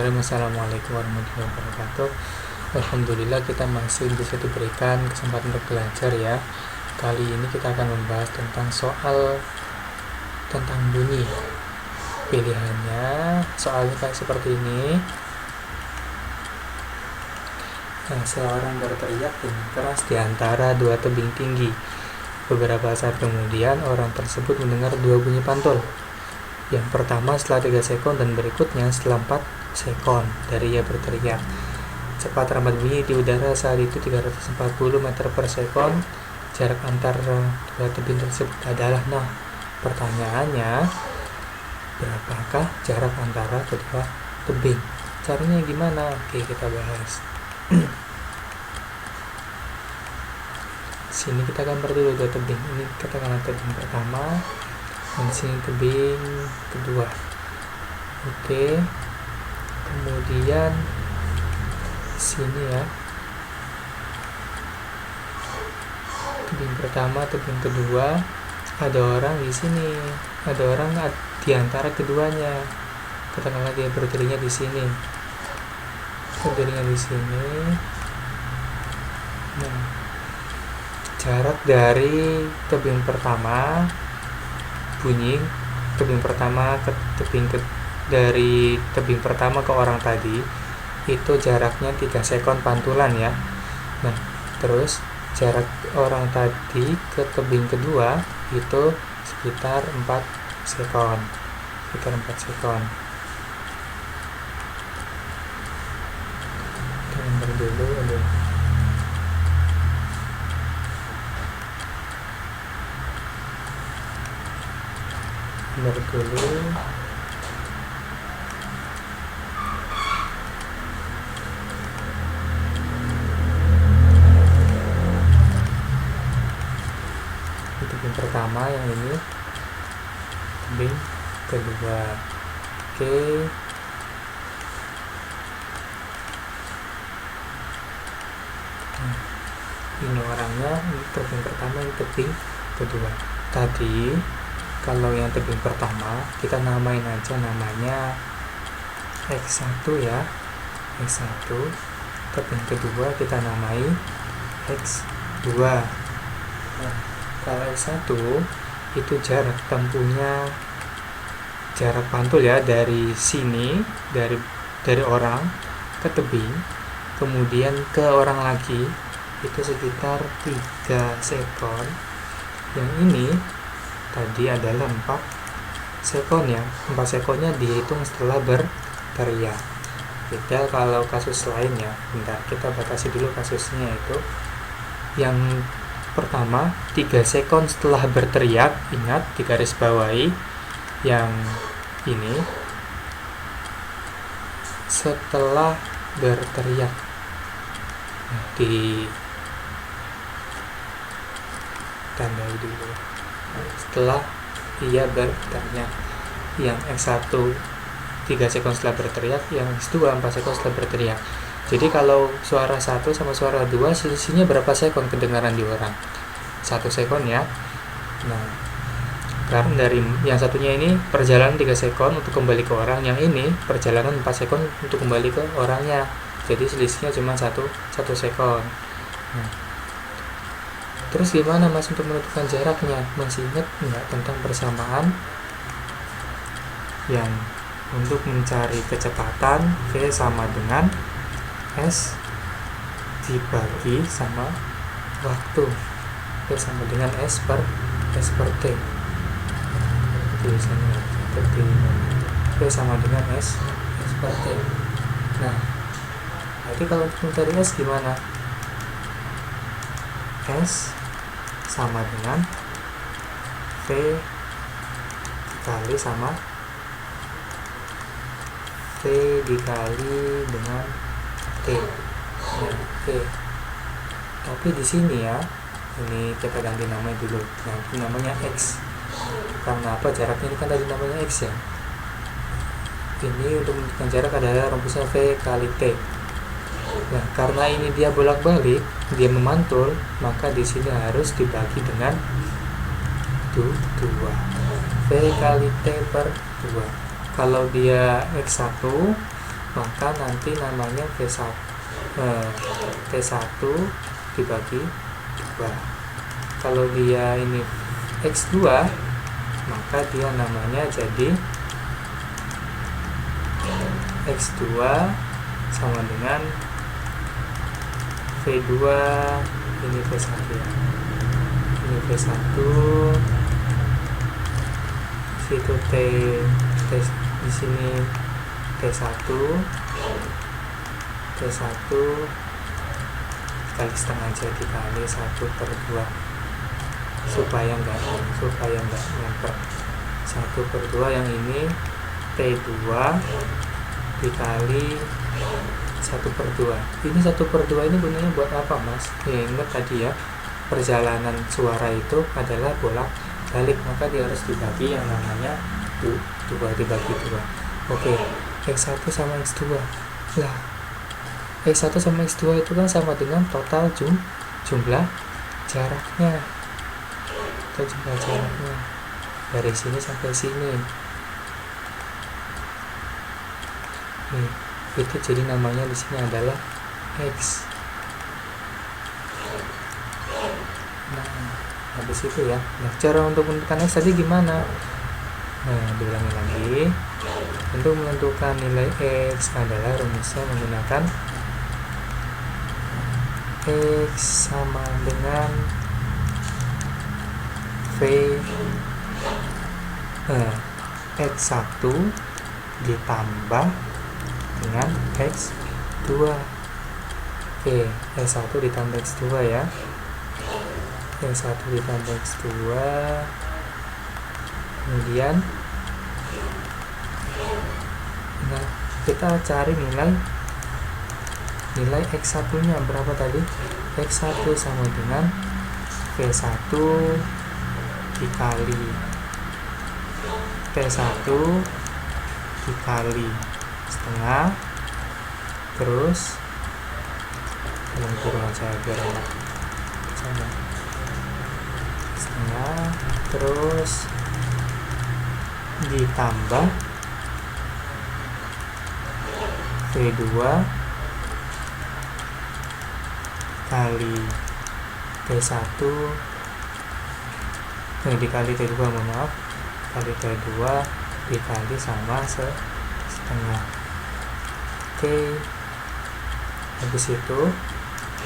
Bismillahirrahmanirrahim. Assalamualaikum warahmatullahi wabarakatuh. Alhamdulillah kita masih bisa diberikan kesempatan untuk belajar ya. Kali ini kita akan membahas tentang soal tentang bunyi. Pilihannya soalnya kayak seperti ini. Seorang berteriak dengan keras di antara dua tebing tinggi. Beberapa saat kemudian orang tersebut mendengar dua bunyi pantul. Yang pertama setelah 3 sekon dan berikutnya setelah 4 sekon dari ia berteriak. Cepat rambat bunyi di udara saat itu 340 meter per sekon. Jarak antar dua tebing tersebut adalah pertanyaannya, berapakah jarak antara kedua tebing? Caranya gimana? Oke, kita bahas. Sini kita gambar dulu dua tebing. Ini katakanlah tebing pertama. Dan sini tebing kedua. Oke. Kemudian sini ya. Tebing pertama, tebing kedua. Ada orang di sini. Ada orang di antara keduanya. Katakanlah dia berdirinya di sini. Berdirinya di sini. Jarak dari tebing pertama bunyi tebing pertama ke dari tebing pertama ke orang tadi itu jaraknya 3 sekon pantulan ya. Terus jarak orang tadi ke tebing kedua itu sekitar 4 sekon. Kita gambar dulu tebing pertama yang ini, tebing kedua. Oke. Ini orangnya, ini tebing pertama, ini tebing kedua. Tadi kalau yang tebing pertama kita namain aja namanya X1 ya, X1. Tebing kedua kita namai X2. Kalau X1 itu jarak tempuhnya, jarak pantul ya, dari sini, dari orang ke tebing kemudian ke orang lagi itu sekitar 3 sekon. Yang ini tadi adalah 4 sekon ya. 4 sekonnya dihitung setelah berteriak. Beda kalau kasus lainnya. Bentar, kita batasi dulu kasusnya itu. Yang pertama 3 sekon setelah berteriak. Ingat, digaris bawahi. Yang ini setelah berteriak. Di tandai dulu. Setelah ia berteriak. Yang X1 3 sekon setelah berteriak, yang X2 4 sekon setelah berteriak. Jadi kalau suara 1 sama suara 2 selisihnya berapa sekon kedengaran di orang? 1 sekon ya. Karena dari yang satunya ini perjalanan 3 sekon untuk kembali ke orang, yang ini perjalanan 4 sekon untuk kembali ke orangnya. Jadi selisihnya cuma 1 sekon. Terus gimana Mas untuk menentukan jaraknya? Masih ingat enggak tentang persamaan yang untuk mencari kecepatan V sama dengan S dibagi sama waktu. V sama dengan S per T. Tulisannya seperti ini. V sama dengan S per T. Jadi kalau untuk mencari S gimana? S sama dengan V dikali sama V dikali dengan T. Tapi di sini ya, ini kita ganti nama dulu. Ini namanya X. Karena apa? Jaraknya ini kan tadi namanya X ya. Ini untuk menentukan jarak adalah rumusnya V kali T. Karena ini dia bolak-balik, dia memantul, maka di sini harus dibagi dengan 2. V kali T per 2. Kalau dia X1 maka nanti namanya T1 dibagi 2. Kalau dia ini X2, maka dia namanya jadi X2 sama dengan V2, ini V1 ya. Ini V1, situ T di sini T1 kali setengah aja, dikali 1/2 supaya enggak nyamper 1/2. Yang ini T2 dikali 1/2. Ini 1/2 ini gunanya buat apa, Mas? Ya, ingat tadi ya, perjalanan suara itu adalah bolak-balik, maka dia harus dibagi yang namanya 2 dibagi 2. Oke, X1 sama X2. Lah, X1 sama X2 itu kan sama dengan total jumlah jaraknya. Dari sini sampai sini. Nih, itu jadi namanya di sini adalah X. Nah, habis itu ya. Nah, cara untuk menentukan X tadi gimana? Nah, diulangi lagi. Untuk menentukan nilai X adalah rumusnya menggunakan X sama dengan X1 ditambah dengan X2. Oke, X1 ditambah X2 ya. X1 ditambah X2. Kemudian nah, kita cari nilai X1 nya berapa tadi? X1 sama dengan V1 dikali T1 dikali setengah, terus kurang aja biar enak sama setengah, terus ditambah V2 kali T1 dikali T2, maaf, kali T2 dikali sama setengah. Oke, habis itu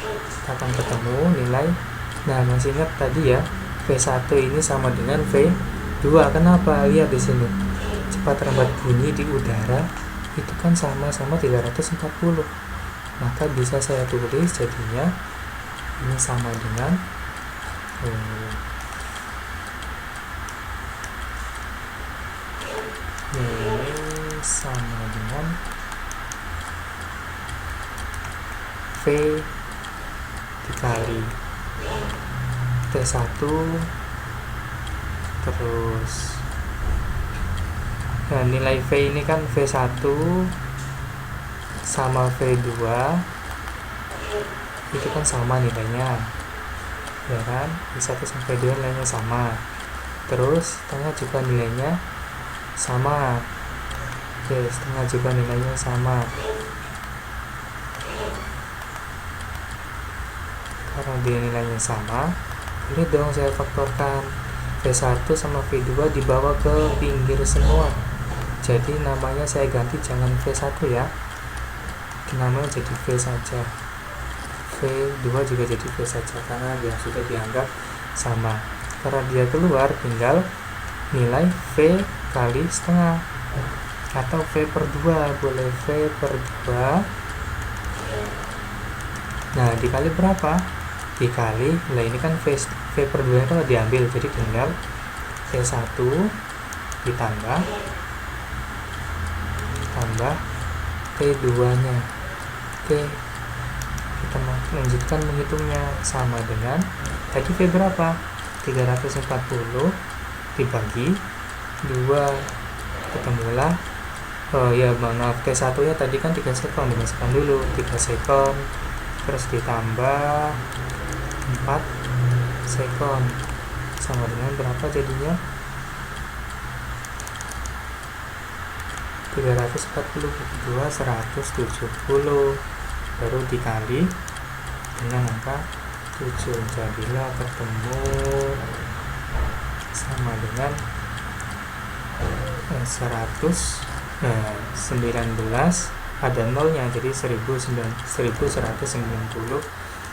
kita akan ketemu nilai. Nah, masih ingat tadi ya, V1 ini sama dengan V2. Kenapa? Lihat di sini, cepat lambat bunyi di udara itu kan sama-sama 340. Maka bisa saya tulis jadinya ini sama dengan V dikali T1 terus nilai V ini kan V1 sama V2 itu kan sama nilainya ya kan, V1 sampai 2 nilainya sama, terus setengah juga nilainya sama. Oke, setengah juga nilainya sama karena dia nilainya sama. Ini dong saya faktorkan V1 sama V2 dibawa ke pinggir semua, jadi namanya saya ganti jangan V1 ya, namanya jadi V saja. V2 juga jadi V saja karena dia sudah dianggap sama. Karena dia keluar tinggal nilai V kali setengah atau V/2, boleh V/2. Nah, dikali berapa? Dikali, nah ini kan V/2 itu diambil, jadi tinggal V1 ditambah V2 nya. Oke, kita lanjutkan menghitungnya. Sama dengan tadi V berapa? 340 dibagi 2, ketemulah T1 nya tadi kan 3 sekon, dimasukkan dulu 3 sekon, terus ditambah 4 sekon, sama dengan berapa jadinya? 340 bagi 2 170, baru dikali dengan angka 7, jadilah ketemu sama dengan 19 ada nolnya, jadi 1190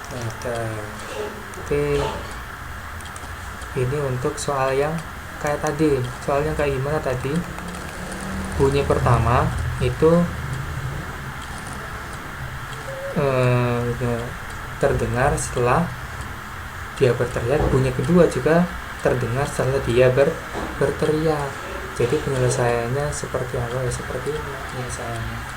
meter. Oke, ini untuk soal yang kayak tadi. Soalnya kayak gimana tadi? Bunyi pertama itu terdengar setelah dia berteriak, bunyi kedua juga terdengar setelah dia berteriak. Jadi penyelesaiannya seperti apa ya? Seperti ini penyelesaiannya.